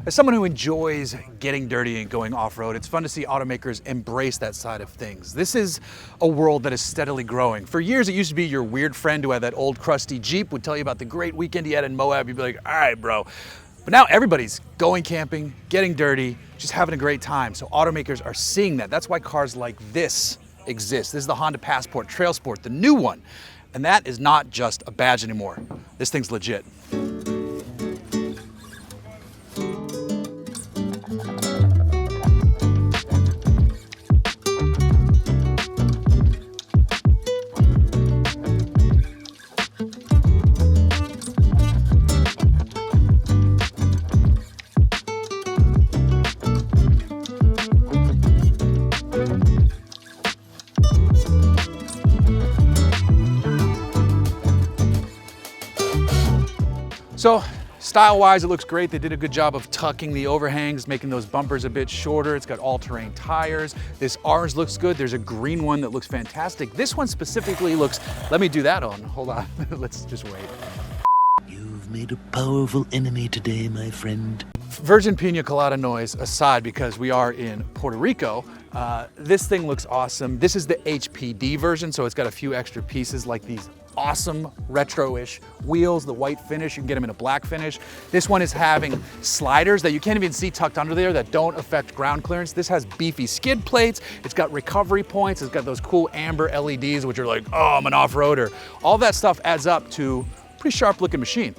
As someone who enjoys getting dirty and going off-road, it's fun to see automakers embrace that side of things. This is a world that is steadily growing. For years, it used to be your weird friend who had that old crusty Jeep would tell you about the great weekend he had in Moab. You'd be like, all right, bro. But now everybody's going camping, getting dirty, just having a great time. So automakers are seeing that. That's why cars like this exist. This is the Honda Passport TrailSport, the new one. And that is not just a badge anymore. This thing's legit. So style-wise, it looks great. They did a good job of tucking the overhangs, making those bumpers a bit shorter. It's got all-terrain tires. This orange looks good. There's a green one that looks fantastic. This one specifically looks, let me do that on. Hold on, let's just wait. You've made a powerful enemy today, my friend. Virgin Pina Colada noise aside, because we are in Puerto Rico, this thing looks awesome. This is the HPD version, so it's got a few extra pieces like these awesome retro-ish wheels, the white finish. You can get them in a black finish. This one is having sliders that you can't even see tucked under there that don't affect ground clearance. This has beefy skid plates. It's got recovery points. It's got those cool amber LEDs, which are like, oh, I'm an off-roader. All that stuff adds up to a pretty sharp looking machine.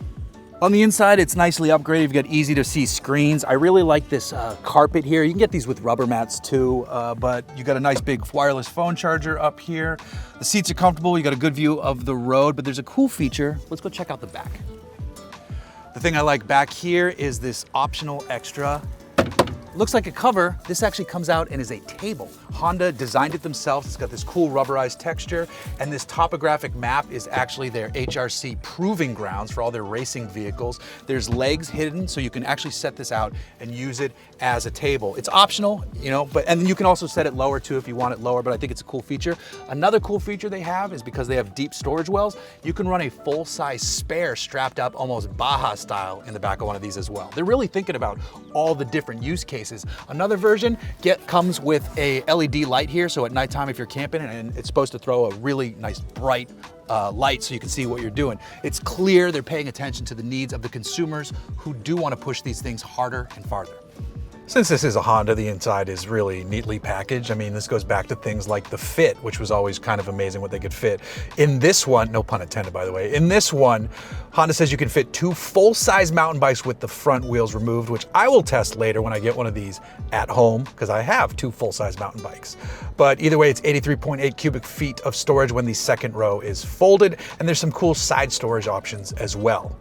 On the inside, it's nicely upgraded. You've got easy to see screens. I really like this carpet here. You can get these with rubber mats too, but you got a nice big wireless phone charger up here. The seats are comfortable. You got a good view of the road, but there's a cool feature. Let's go check out the back. The thing I like back here is this optional extra. Looks like a cover. This actually comes out and is a table. Honda designed it themselves. It's got this cool rubberized texture, and this topographic map is actually their HRC proving grounds for all their racing vehicles. There's legs hidden, so you can actually set this out and use it as a table. It's optional, you know, and you can also set it lower too if you want it lower, but I think it's a cool feature. Another cool feature they have is because they have deep storage wells, you can run a full-size spare strapped up almost Baja style in the back of one of these as well. They're really thinking about all the different use cases. Another version comes with a LED light here, so at nighttime if you're camping, and it's supposed to throw a really nice bright light so you can see what you're doing. It's clear they're paying attention to the needs of the consumers who do want to push these things harder and farther. Since this is a Honda, the inside is really neatly packaged. I mean, this goes back to things like the fit, which was always kind of amazing what they could fit. In this one, no pun intended, by the way, in this one, Honda says you can fit 2 full-size mountain bikes with the front wheels removed, which I will test later when I get one of these at home, because I have 2 full-size mountain bikes. But either way, it's 83.8 cubic feet of storage when the second row is folded, and there's some cool side storage options as well.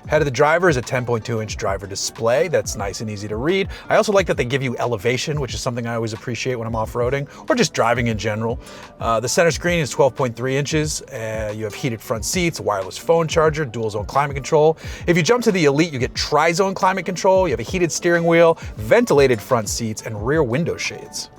Head of the driver is a 10.2-inch driver display that's nice and easy to read. I also like that they give you elevation, which is something I always appreciate when I'm off-roading or just driving in general. The center screen is 12.3 inches. You have heated front seats, a wireless phone charger, dual zone climate control. If you jump to the Elite, you get tri-zone climate control. You have a heated steering wheel, ventilated front seats, and rear window shades.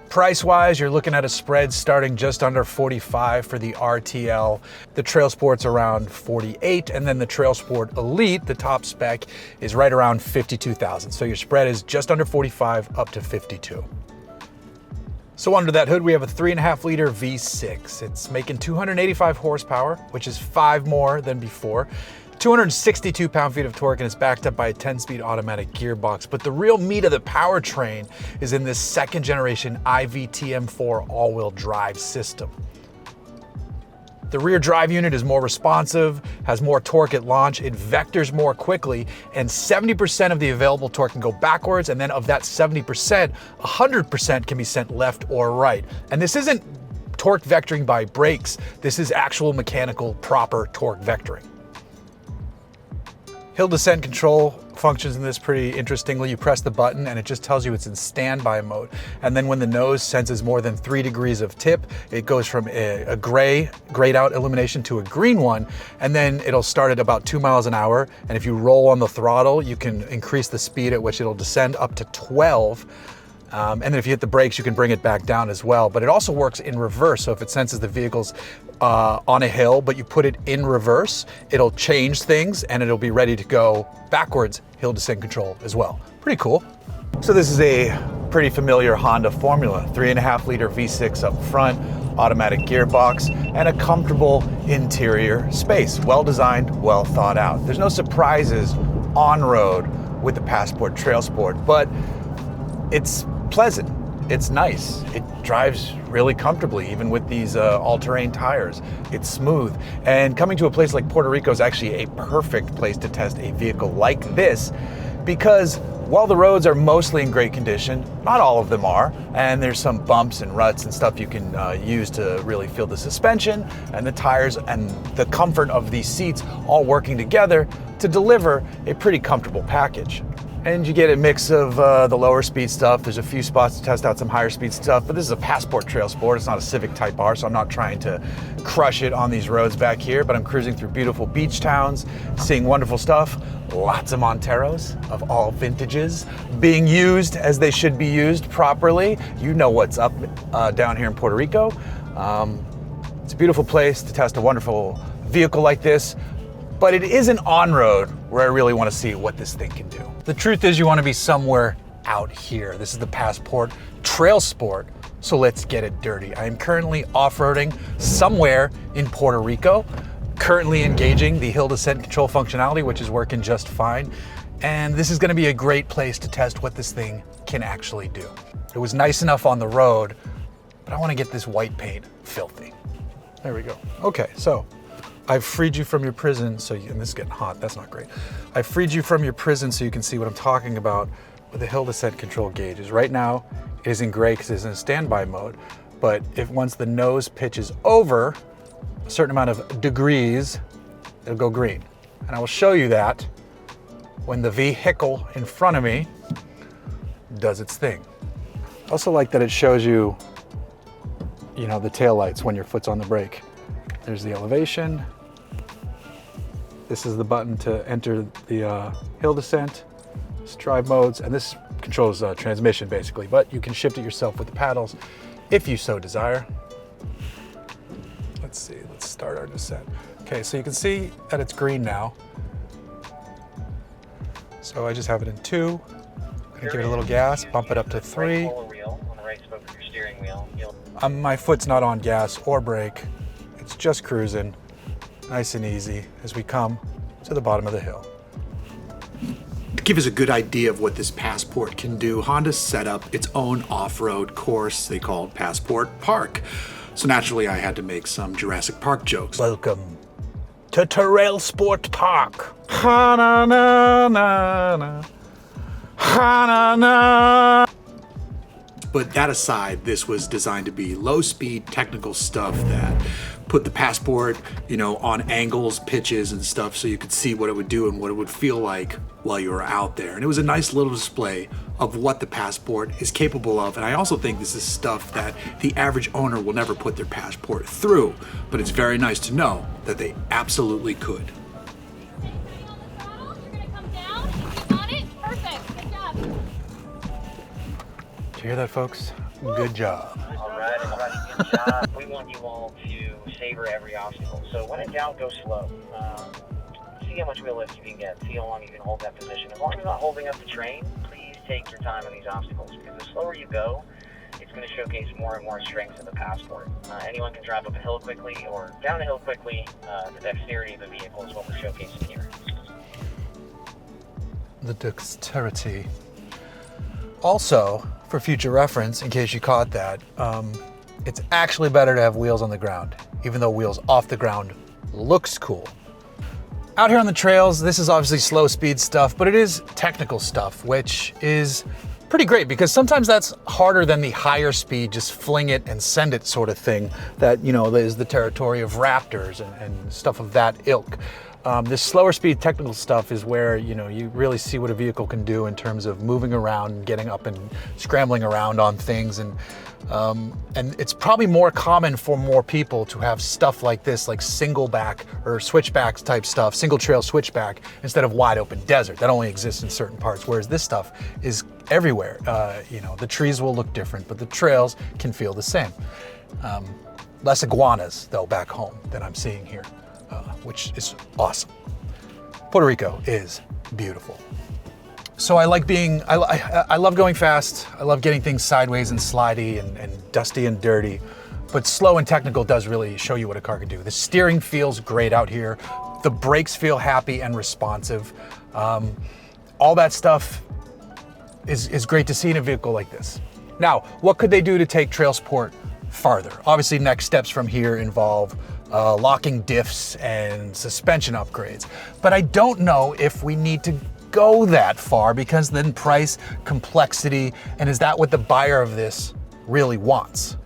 Price-wise, you're looking at a spread starting just under $45 for the RTL. The TrailSport's around $48, and then the TrailSport Elite, the top spec, is right around $52,000. So your spread is just under $45 up to $52. So under that hood, we have a 3.5-liter V6. It's making 285 horsepower, which is 5 more than before. 262 pound-feet of torque, and it's backed up by a 10-speed automatic gearbox. But the real meat of the powertrain is in this second-generation IVTM4 all-wheel drive system. The rear drive unit is more responsive, has more torque at launch, it vectors more quickly, and 70% of the available torque can go backwards, and then of that 70%, 100% can be sent left or right. And this isn't torque vectoring by brakes, this is actual mechanical, proper torque vectoring. Hill descent control functions in this pretty interestingly. You press the button and it just tells you it's in standby mode. And then when the nose senses more than 3 degrees of tip, it goes from a grayed out illumination to a green one, and then it'll start at about 2 miles an hour. And if you roll on the throttle, you can increase the speed at which it'll descend up to 12. And then if you hit the brakes, you can bring it back down as well. But it also works in reverse. So if it senses the vehicle's on a hill, but you put it in reverse, it'll change things and it'll be ready to go backwards, hill descent control as well. Pretty cool. So this is a pretty familiar Honda formula, 3.5 liter V6 up front, automatic gearbox, and a comfortable interior space. Well designed, well thought out. There's no surprises on road with the Passport TrailSport, but it's pleasant, it's nice, it drives really comfortably, even with these all-terrain tires. It's smooth, and coming to a place like Puerto Rico is actually a perfect place to test a vehicle like this, because while the roads are mostly in great condition, not all of them are, and there's some bumps and ruts and stuff you can use to really feel the suspension and the tires and the comfort of these seats all working together to deliver a pretty comfortable package. And you get a mix of the lower speed stuff. There's a few spots to test out some higher speed stuff, but this is a Passport TrailSport. It's not a Civic Type R, so I'm not trying to crush it on these roads back here, but I'm cruising through beautiful beach towns, seeing wonderful stuff. Lots of Monteros of all vintages being used as they should be used properly. You know what's up down here in Puerto Rico. It's a beautiful place to test a wonderful vehicle like this, but it isn't on-road where I really want to see what this thing can do. The truth is you want to be somewhere out here. This is the Passport TrailSport, so let's get it dirty. I am currently off-roading somewhere in Puerto Rico, currently engaging the hill descent control functionality, which is working just fine. And this is going to be a great place to test what this thing can actually do. It was nice enough on the road, but I want to get this white paint filthy. There we go. Okay, so I've freed you from your prison, and this is getting hot, that's not great. I've freed you from your prison so you can see what I'm talking about with the hill descent control gauges. Right now, it is in gray because it's in standby mode, but if once the nose pitches over a certain amount of degrees, it'll go green. And I will show you that when the vehicle in front of me does its thing. I also like that it shows you, the taillights when your foot's on the brake. There's the elevation. This is the button to enter the hill descent, drive modes, and this controls transmission basically, but you can shift it yourself with the paddles if you so desire. Let's see, let's start our descent. Okay, so you can see that it's green now. So I just have it in 2. I'm gonna give it a little gas, bump it up to 3. My foot's not on gas or brake. It's just cruising, nice and easy as we come to the bottom of the hill. To give us a good idea of what this Passport can do, Honda set up its own off-road course they called Passport Park. So naturally I had to make some Jurassic Park jokes. Welcome to TrailSport Park. Ha-na-na-na-na. Ha-na-na. But that aside, this was designed to be low-speed technical stuff that put the Passport, on angles, pitches, and stuff so you could see what it would do and what it would feel like while you were out there. And it was a nice little display of what the Passport is capable of. And I also think this is stuff that the average owner will never put their Passport through, but it's very nice to know that they absolutely could. Did you hear that, folks? Good job. All right, good job. We want you all to savor every obstacle. So when in doubt, go slow. See how much wheel lift you can get. See how long you can hold that position. As long as you're not holding up the train, please take your time on these obstacles, because the slower you go, it's going to showcase more and more strengths of the Passport. Anyone can drive up a hill quickly or down a hill quickly. The dexterity of the vehicle is what we're showcasing here. The dexterity. Also, for future reference, in case you caught that, it's actually better to have wheels on the ground, even though wheels off the ground looks cool. Out here on the trails, this is obviously slow speed stuff, but it is technical stuff, which is pretty great because sometimes that's harder than the higher speed, just fling it and send it sort of thing that, is the territory of Raptors and stuff of that ilk. This slower speed technical stuff is where, you know, you really see what a vehicle can do in terms of moving around and getting up and scrambling around on things. And it's probably more common for more people to have stuff like this, like single back or switchback type stuff, single trail switchback, instead of wide open desert. That only exists in certain parts, whereas this stuff is everywhere. You know, the trees will look different, but the trails can feel the same. Less iguanas, though, back home than I'm seeing here, which is awesome. Puerto Rico is beautiful. So I like being, I love going fast. I love getting things sideways and slidey and dusty and dirty, but slow and technical does really show you what a car can do. The steering feels great out here. The brakes feel happy and responsive. All that stuff is great to see in a vehicle like this. Now, what could they do to take TrailSport farther? Obviously, next steps from here involve locking diffs and suspension upgrades. But I don't know if we need to go that far, because then price, complexity, and is that what the buyer of this really wants?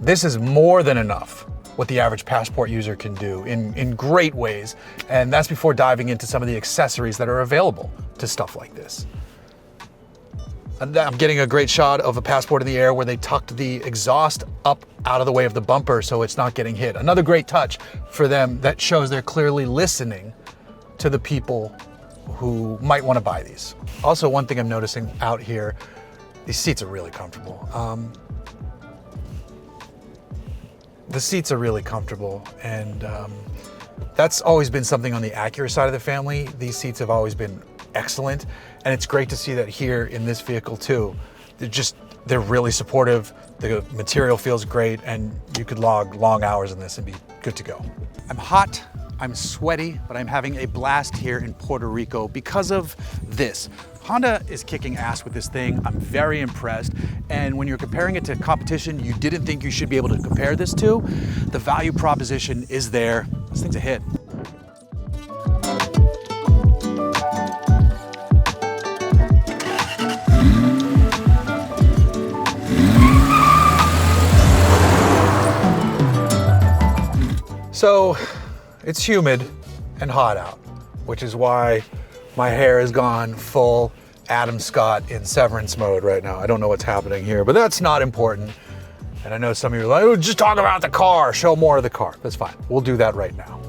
This is more than enough what the average Passport user can do in great ways. And that's before diving into some of the accessories that are available to stuff like this. I'm getting a great shot of a Passport in the air where they tucked the exhaust up out of the way of the bumper so it's not getting hit. Another great touch for them that shows they're clearly listening to the people who might want to buy these. Also, one thing I'm noticing out here, these seats are really comfortable. The seats are really comfortable, and that's always been something on the Acura side of the family. These seats have always been excellent, and it's great to see that here in this vehicle too. They're really supportive, the material feels great, and you could log long hours in this and be good to go. I'm hot, I'm sweaty, but I'm having a blast here in Puerto Rico because of this. Honda is kicking ass with this thing. I'm very impressed. And when you're comparing it to competition you didn't think you should be able to compare this to, the value proposition is there. This thing's a hit. So it's humid and hot out, which is why my hair has gone full Adam Scott in severance mode right now. I don't know what's happening here, but that's not important. And I know some of you are like, oh, just talk about the car, show more of the car. That's fine. We'll do that right now.